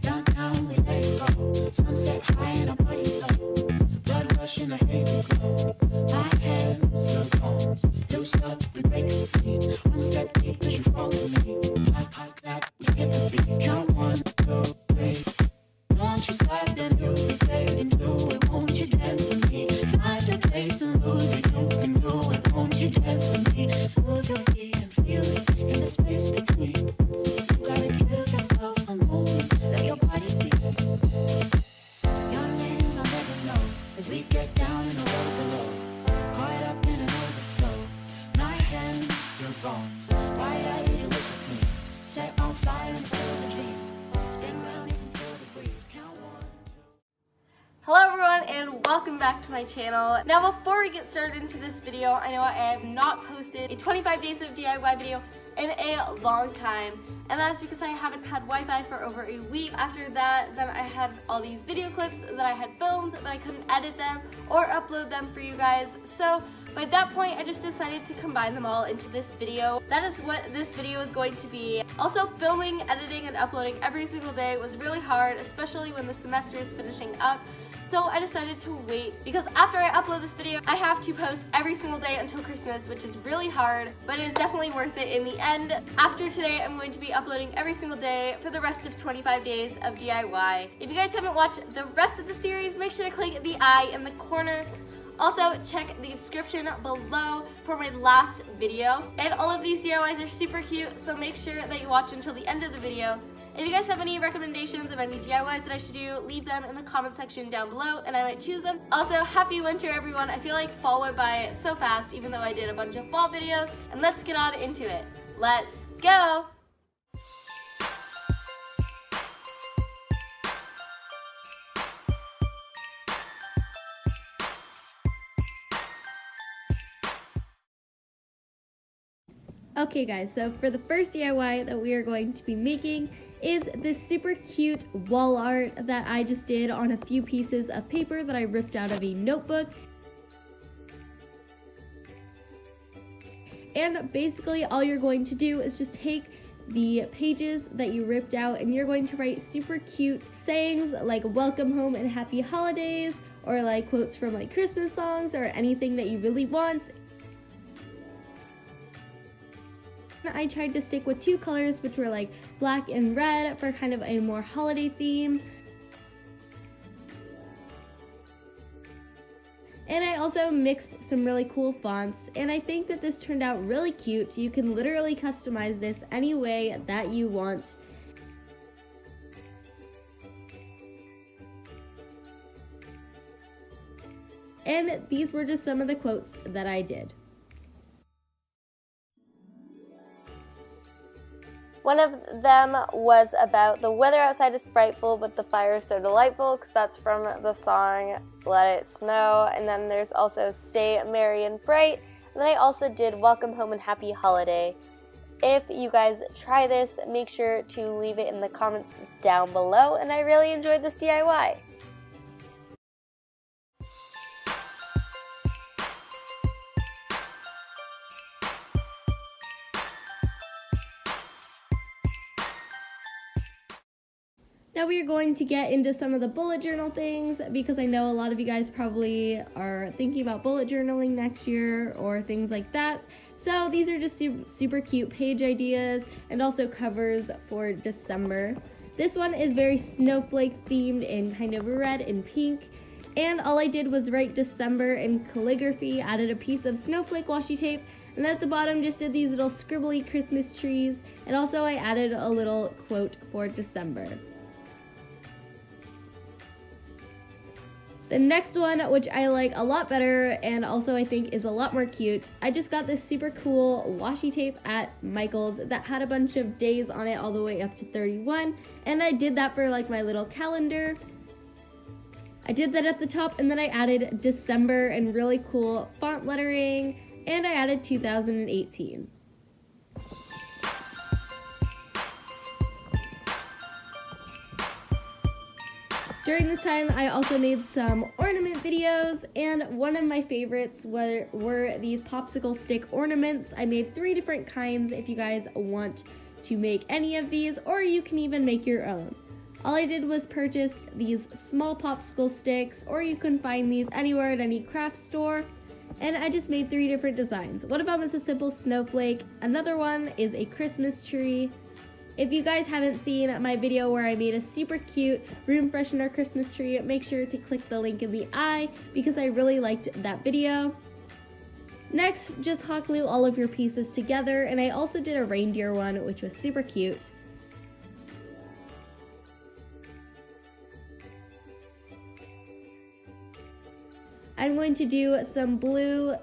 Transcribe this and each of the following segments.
Downtown we let it go. Sunset high and our body low. Blood rush in a hazy glow. My hands, the bones. Loose up, we break the scene. One step deep as you follow me. Hot, hot, clap, we skip the beat. Count 1, 2, 3. Don't you stop the music, fade into it. Won't you dance with me? Find a place and lose it. You can do it. Won't you dance with me? Move your feet and feel it in the space between. You gotta give yourself a moment. Let your body beat. Your name I'll never know as we get down in the road below. Caught up in an overflow. My hands, your bones. Wide-eyed, you look at me. Set on fire until the dream. Spin around and feel the breeze. Count 1, 2. Hello everyone and welcome back to my channel. Now before we get started into this video, I know I have not posted a 25 days of DIY video in a long time, and that's because I haven't had Wi-Fi for over a week. After that, then I had all these video clips that I had filmed, but I couldn't edit them or upload them for you guys. So by that point, I just decided to combine them all into this video. That is what this video is going to be. Also, filming, editing, and uploading every single day was really hard, especially when the semester is finishing up. So I decided to wait because after I upload this video, I have to post every single day until Christmas, which is really hard, but it is definitely worth it in the end. After today, I'm going to be uploading every single day for the rest of 25 days of DIY. If you guys haven't watched the rest of the series, make sure to click the I in the corner. Also, check the description below for my last video. And all of these DIYs are super cute, so make sure that you watch until the end of the video. If you guys have any recommendations of any DIYs that I should do, leave them in the comment section down below and I might choose them. Also, happy winter everyone. I feel like fall went by so fast even though I did a bunch of fall videos. And let's get on into it. Let's go! Okay guys, so for the first DIY that we are going to be making is this super cute wall art that I just did on a few pieces of paper that I ripped out of a notebook. And basically all you're going to do is just take the pages that you ripped out and you're going to write super cute sayings like welcome home and happy holidays, or like quotes from like Christmas songs or anything that you really want. I tried to stick with two colors, which were like black and red for kind of a more holiday theme. And I also mixed some really cool fonts, and I think that this turned out really cute. You can literally customize this any way that you want. And these were just some of the quotes that I did. One of them was about the weather outside is frightful, but the fire is so delightful, because that's from the song Let It Snow. And then there's also Stay Merry and Bright. And then I also did Welcome Home and Happy Holiday. If you guys try this, make sure to leave it in the comments down below. And I really enjoyed this DIY. Now we are going to get into some of the bullet journal things, because I know a lot of you guys probably are thinking about bullet journaling next year or things like that. So these are just super cute page ideas and also covers for December. This one is very snowflake themed in kind of red and pink. And all I did was write December in calligraphy, added a piece of snowflake washi tape, and then at the bottom just did these little scribbly Christmas trees. And also I added a little quote for December. The next one, which I like a lot better and also I think is a lot more cute, I just got this super cool washi tape at Michael's that had a bunch of days on it all the way up to 31, and I did that for like my little calendar. I did that at the top, and then I added December and really cool font lettering, and I added 2018. During this time, I also made some ornament videos, and one of my favorites were these popsicle stick ornaments. I made 3 different kinds if you guys want to make any of these, or you can even make your own. All I did was purchase these small popsicle sticks, or you can find these anywhere at any craft store, and I just made 3 different designs. One of them is a simple snowflake, another one is a Christmas tree. If you guys haven't seen my video where I made a super cute room freshener Christmas tree, make sure to click the link in the eye because I really liked that video. Next, just hot glue all of your pieces together, and I also did a reindeer one, which was super cute. I'm going to do some blue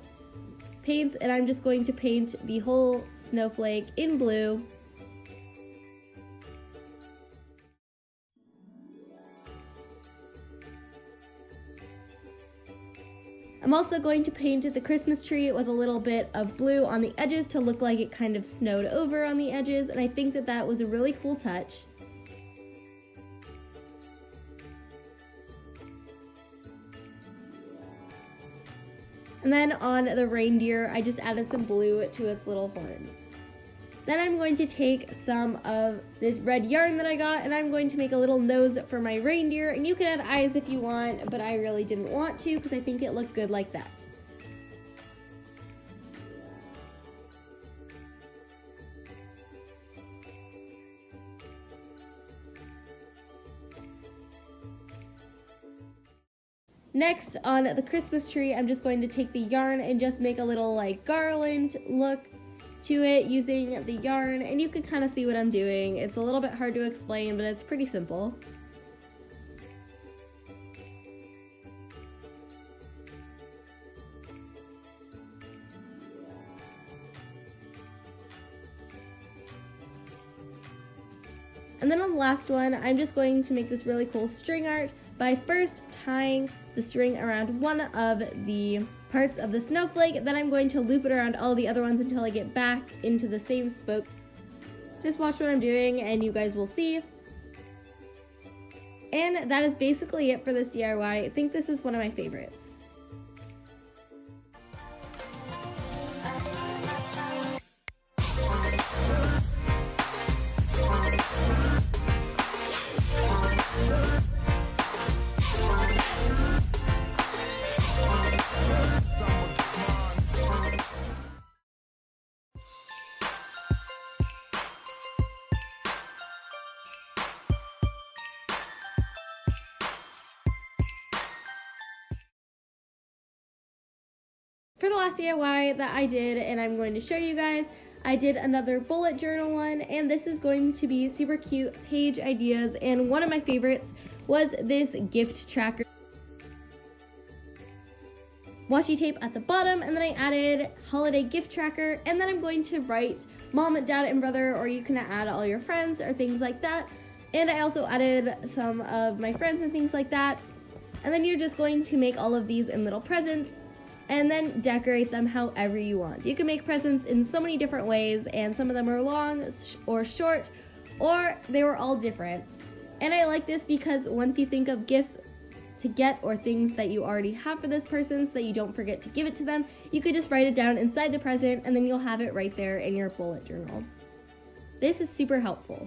paints, and I'm just going to paint the whole snowflake in blue. I'm also going to paint the Christmas tree with a little bit of blue on the edges to look like it kind of snowed over on the edges, and I think that that was a really cool touch. And then on the reindeer, I just added some blue to its little horns. Then I'm going to take some of this red yarn that I got, and I'm going to make a little nose for my reindeer, and you can add eyes if you want, but I really didn't want to because I think it looked good like that. Next, on the Christmas tree, I'm just going to take the yarn and just make a little like garland look to it using the yarn, and you can kind of see what I'm doing. It's a little bit hard to explain, but it's pretty simple. And then on the last one, I'm just going to make this really cool string art by first tying the string around one of the parts of the snowflake. Then I'm going to loop it around all the other ones until I get back into the same spoke. Just watch what I'm doing and you guys will see. And that is basically it for this DIY. I think this is one of my favorites. For the last DIY that I did, and I'm going to show you guys, I did another bullet journal one, and this is going to be super cute page ideas, and one of my favorites was this gift tracker. Washi tape at the bottom, and then I added holiday gift tracker, and then I'm going to write mom, dad, and brother, or you can add all your friends or things like that. And I also added some of my friends and things like that. And then you're just going to make all of these in little presents and then decorate them however you want. You can make presents in so many different ways, and some of them are long or short, or they were all different. And I like this because once you think of gifts to get or things that you already have for this person so that you don't forget to give it to them, you could just write it down inside the present and then you'll have it right there in your bullet journal. This is super helpful.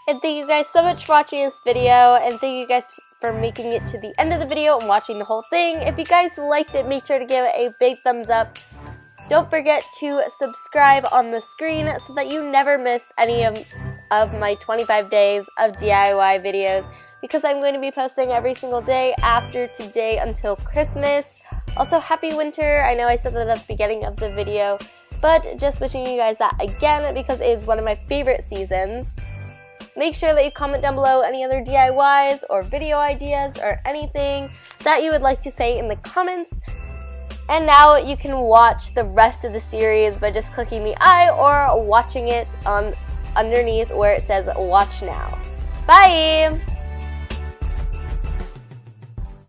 And thank you guys so much for watching this video, and thank you guys for making it to the end of the video and watching the whole thing. If you guys liked it, make sure to give it a big thumbs up. Don't forget to subscribe on the screen so that you never miss any of my 25 days of DIY videos, because I'm going to be posting every single day after today until Christmas. Also, happy winter. I know I said that at the beginning of the video, but just wishing you guys that again because it is one of my favorite seasons. Make sure that you comment down below any other DIYs or video ideas or anything that you would like to say in the comments. And now you can watch the rest of the series by just clicking the I or watching it underneath where it says watch now. Bye!